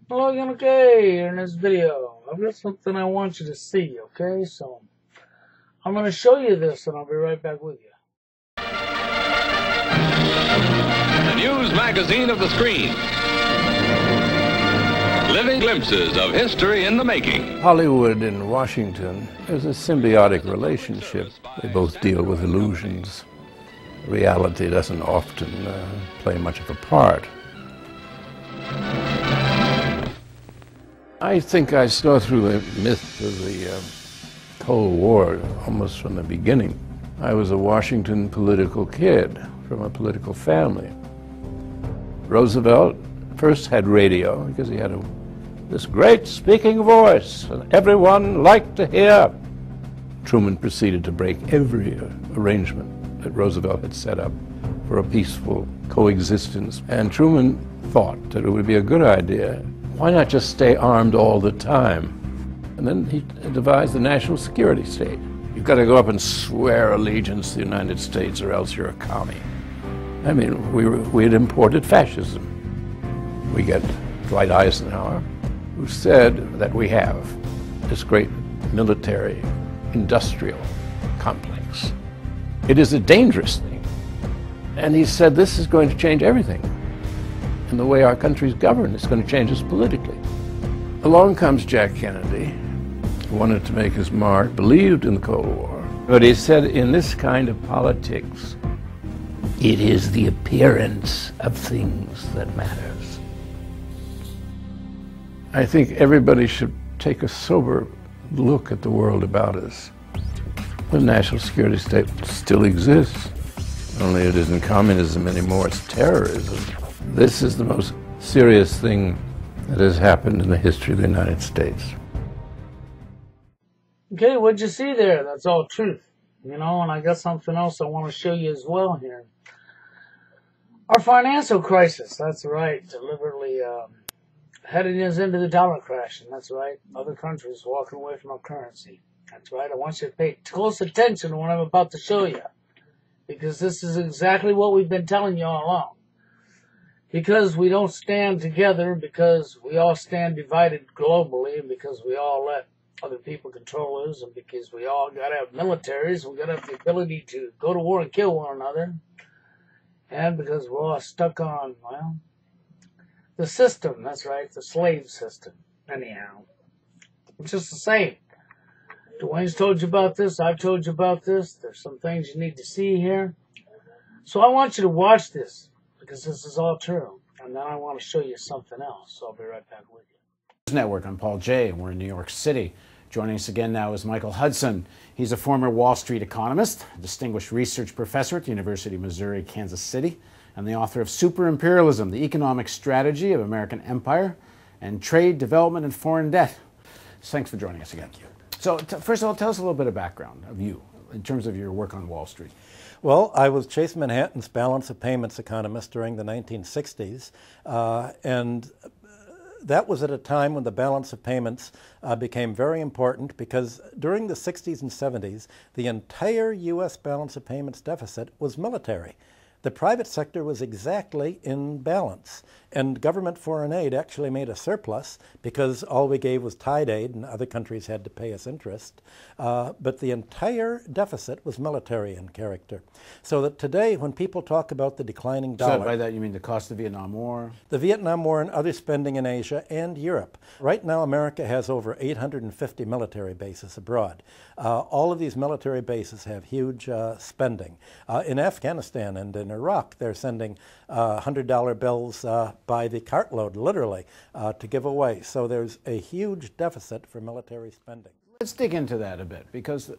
Hello again, okay, in this video, I've got something I want you to see, okay? So, I'm going to show you this, and I'll be right back with you. The news magazine of the screen. Living glimpses of history in the making. Hollywood and Washington is a symbiotic relationship. They both deal with illusions. Reality doesn't often play much of a part. I think I saw through the myth of the Cold War almost from the beginning. I was a Washington political kid from a political family. Roosevelt first had radio because he had this great speaking voice and everyone liked to hear. Truman proceeded to break every arrangement that Roosevelt had set up for a peaceful coexistence. And Truman thought that it would be a good idea. Why not just stay armed all the time? And then he devised the national security state. You've got to go up and swear allegiance to the United States or else you're a commie. I mean, we had imported fascism. We get Dwight Eisenhower, who said that we have this great military industrial complex. It is a dangerous thing. And he said this is going to change everything. And the way our country's governed, it's going to change us politically. Along comes Jack Kennedy, who wanted to make his mark, believed in the Cold War. But he said in this kind of politics, it is the appearance of things that matters. I think everybody should take a sober look at the world about us. The national security state still exists, only it isn't communism anymore, it's terrorism. This is the most serious thing that has happened in the history of the United States. Okay, what'd you see there? That's all truth. You know, and I got something else I want to show you as well here. Our financial crisis, that's right, deliberately heading us into the dollar crash, and that's right, other countries walking away from our currency. That's right, I want you to pay close attention to what I'm about to show you, because this is exactly what we've been telling you all along. Because we don't stand together, because we all stand divided globally, and because we all let other people control us, and because we all got to have militaries, we got to have the ability to go to war and kill one another, and because we're all stuck on, well, the system, that's right, the slave system, anyhow. It's just the same. Dwayne's told you about this, I've told you about this, there's some things you need to see here. So I want you to watch this, because this is all true, and then I want to show you something else, so I'll be right back with you. Network. I'm Paul Jay, and we're in New York City. Joining us again now is Michael Hudson. He's a former Wall Street economist, a distinguished research professor at the University of Missouri, Kansas City, and the author of Super Imperialism, the Economic Strategy of American Empire, and Trade, Development, and Foreign Debt. Thanks for joining us again. Thank you. So first of all, tell us a little bit of background of you in terms of your work on Wall Street. Well, I was Chase Manhattan's balance of payments economist during the 1960s, and that was at a time when the balance of payments became very important, because during the 60s and 70s, the entire U.S. balance of payments deficit was military. The private sector was exactly in balance, and government foreign aid actually made a surplus because all we gave was tide aid and other countries had to pay us interest. But the entire deficit was military in character. So that today, when people talk about the declining dollar... So by that you mean the cost of the Vietnam War? The Vietnam War and other spending in Asia and Europe. Right now, America has over 850 military bases abroad. All of these military bases have huge spending. In Afghanistan and in Iraq, they're sending $100 bills by the cartload, literally, to give away. So there's a huge deficit for military spending. Let's dig into that a bit, because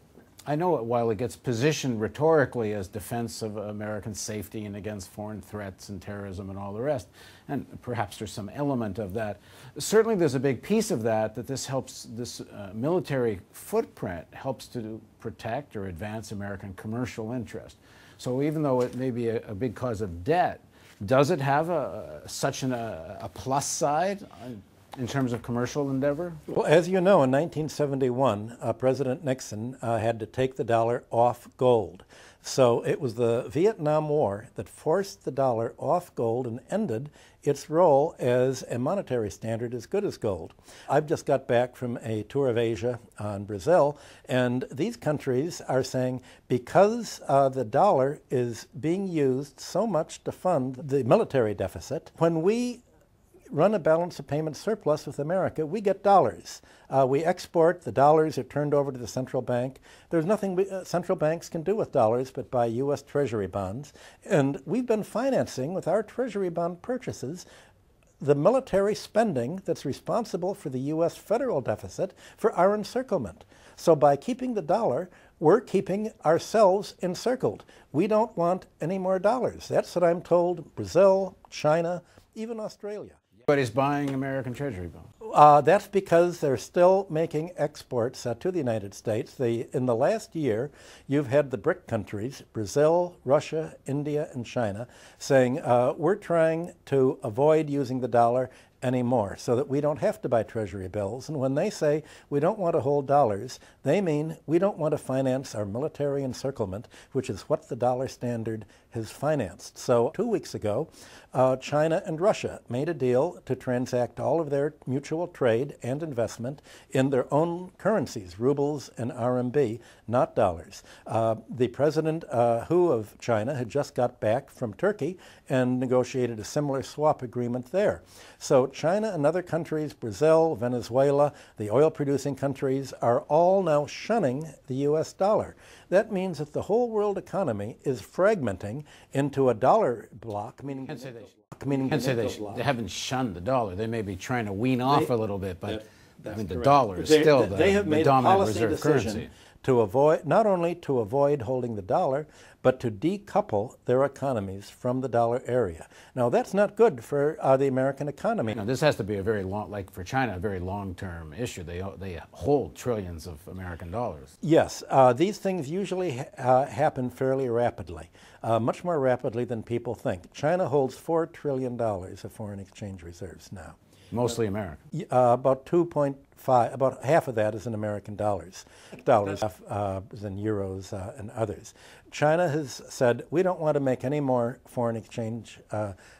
I know while it gets positioned rhetorically as defense of American safety and against foreign threats and terrorism and all the rest, and perhaps there's some element of that, certainly there's a big piece of that this helps, this military footprint helps to protect or advance American commercial interest. So even though it may be a big cause of debt, does it have such a plus side? in terms of commercial endeavor? Well, as you know, in 1971, President Nixon had to take the dollar off gold. So it was the Vietnam War that forced the dollar off gold and ended its role as a monetary standard as good as gold. I've just got back from a tour of Asia and Brazil, and these countries are saying because the dollar is being used so much to fund the military deficit, when we run a balance of payment surplus with America, we get dollars. We export, the dollars are turned over to the central bank. There's nothing central banks can do with dollars but buy U.S. Treasury bonds. And we've been financing with our Treasury bond purchases the military spending that's responsible for the U.S. federal deficit for our encirclement. So by keeping the dollar, we're keeping ourselves encircled. We don't want any more dollars. That's what I'm told Brazil, China, even Australia. But is buying American Treasury bonds? That's because they're still making exports to the United States. In the last year, you've had the BRIC countries, Brazil, Russia, India, and China, saying we're trying to avoid using the dollar anymore so that we don't have to buy Treasury bills. And when they say we don't want to hold dollars, they mean we don't want to finance our military encirclement, which is what the dollar standard has financed. So 2 weeks ago, China and Russia made a deal to transact all of their mutual trade and investment in their own currencies, rubles and RMB, not dollars. The president Hu of China had just got back from Turkey and negotiated a similar swap agreement there. So China and other countries, Brazil, Venezuela, the oil-producing countries, are all now shunning the U.S. dollar. That means that the whole world economy is fragmenting into a dollar block, meaning they haven't shunned the dollar. They may be trying to wean off a little bit, but I mean, the dollar is still the dominant reserve currency. To avoid, not only to avoid holding the dollar, but to decouple their economies from the dollar area. Now, that's not good for the American economy. Now, this has to be a very long, like for China, a very long-term issue. They hold trillions of American dollars. Yes, these things usually happen fairly rapidly, much more rapidly than people think. China holds $4 trillion of foreign exchange reserves now. Mostly American. About 2.5, about half of that is in American dollars. Half is in euros and others. China has said, we don't want to make any more foreign exchange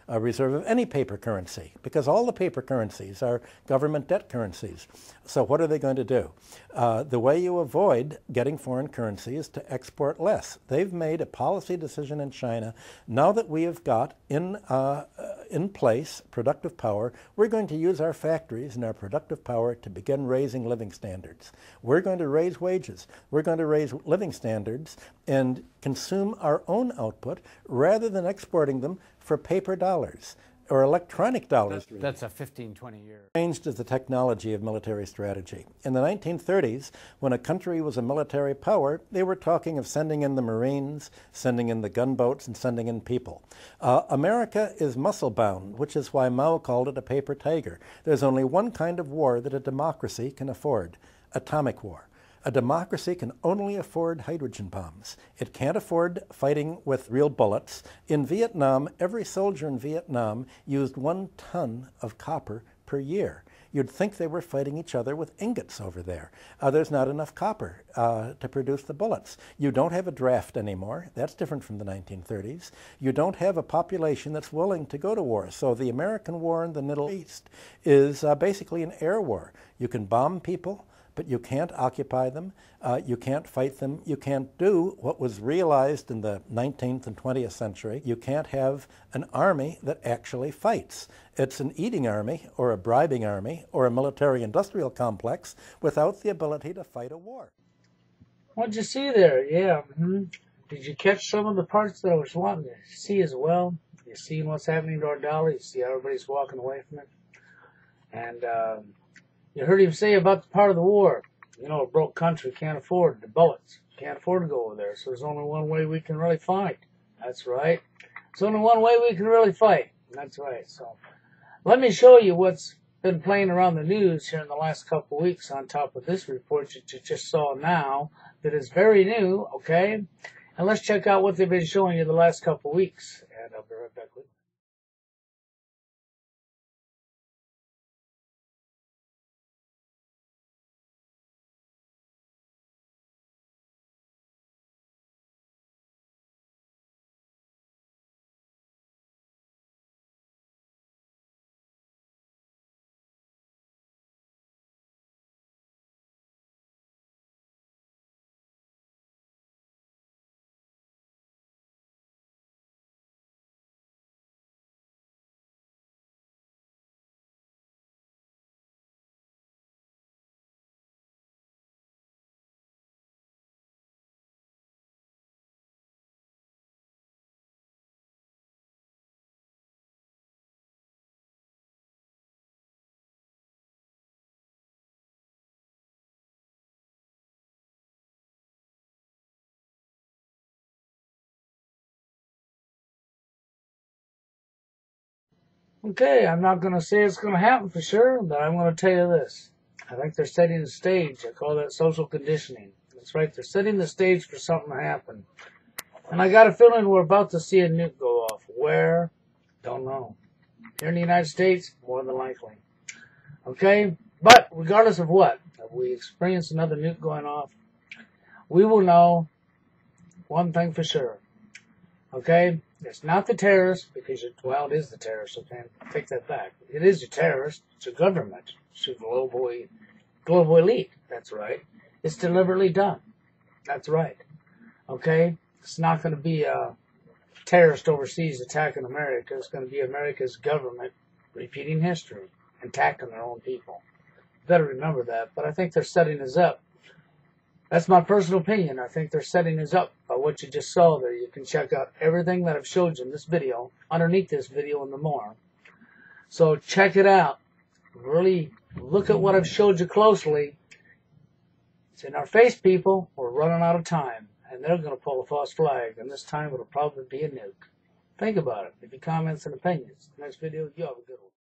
reserve of any paper currency, because all the paper currencies are government debt currencies. So what are they going to do? The way you avoid getting foreign currency is to export less. They've made a policy decision in China. Now that we have got in place productive power, we're going to use our factories and our productive power to begin raising living standards. We're going to raise wages. We're going to raise living standards and consume our own output rather than exporting them for paper dollars or electronic dollars. That's a 15, 20-year. Changed is the technology of military strategy. In the 1930s, when a country was a military power, they were talking of sending in the Marines, sending in the gunboats, and sending in people. America is muscle-bound, which is why Mao called it a paper tiger. There's only one kind of war that a democracy can afford: atomic war. A democracy can only afford hydrogen bombs. It can't afford fighting with real bullets. In Vietnam, every soldier in Vietnam used 1 ton of copper per year. You'd think they were fighting each other with ingots over there. There's not enough copper to produce the bullets. You don't have a draft anymore. That's different from the 1930s. You don't have a population that's willing to go to war. So the American war in the Middle East is basically an air war. You can bomb people, but you can't occupy them, you can't fight them, you can't do what was realized in the 19th and 20th century. You can't have an army that actually fights. It's an eating army, or a bribing army, or a military-industrial complex without the ability to fight a war. What'd you see there? Yeah. Did you catch some of the parts that I was wanting to see as well? You see what's happening to our dollar? You see how everybody's walking away from it? And you heard him say about the part of the war, you know, a broke country can't afford the bullets, can't afford to go over there, so there's only one way we can really fight. That's right. There's only one way we can really fight. That's right. So let me show you what's been playing around the news here in the last couple of weeks on top of this report that you just saw now that is very new, okay? And let's check out what they've been showing you the last couple of weeks, and I'll be right back with you. Okay, I'm not going to say it's going to happen for sure, but I'm going to tell you this. I think they're setting the stage. I call that social conditioning. That's right, they're setting the stage for something to happen. And I got a feeling we're about to see a nuke go off. Where? Don't know. Here in the United States, more than likely. Okay? But regardless of what, if we experience another nuke going off, we will know one thing for sure. Okay? It's not the terrorists, because, well, it is the terrorists, okay? Take that back. It is your terrorists. It's your government. It's your global elite. That's right. It's deliberately done. That's right. Okay? It's not going to be a terrorist overseas attacking America. It's going to be America's government repeating history, attacking their own people. Better remember that. But I think they're setting us up. That's my personal opinion. I think they're setting us up by what you just saw there. You can check out everything that I've showed you in this video, underneath this video and the more. So check it out. Really look at what I've showed you closely. It's in our face, people. We're running out of time. And they're going to pull a false flag. And this time it'll probably be a nuke. Think about it. Leave your comments and opinions. Next video, you have a good one.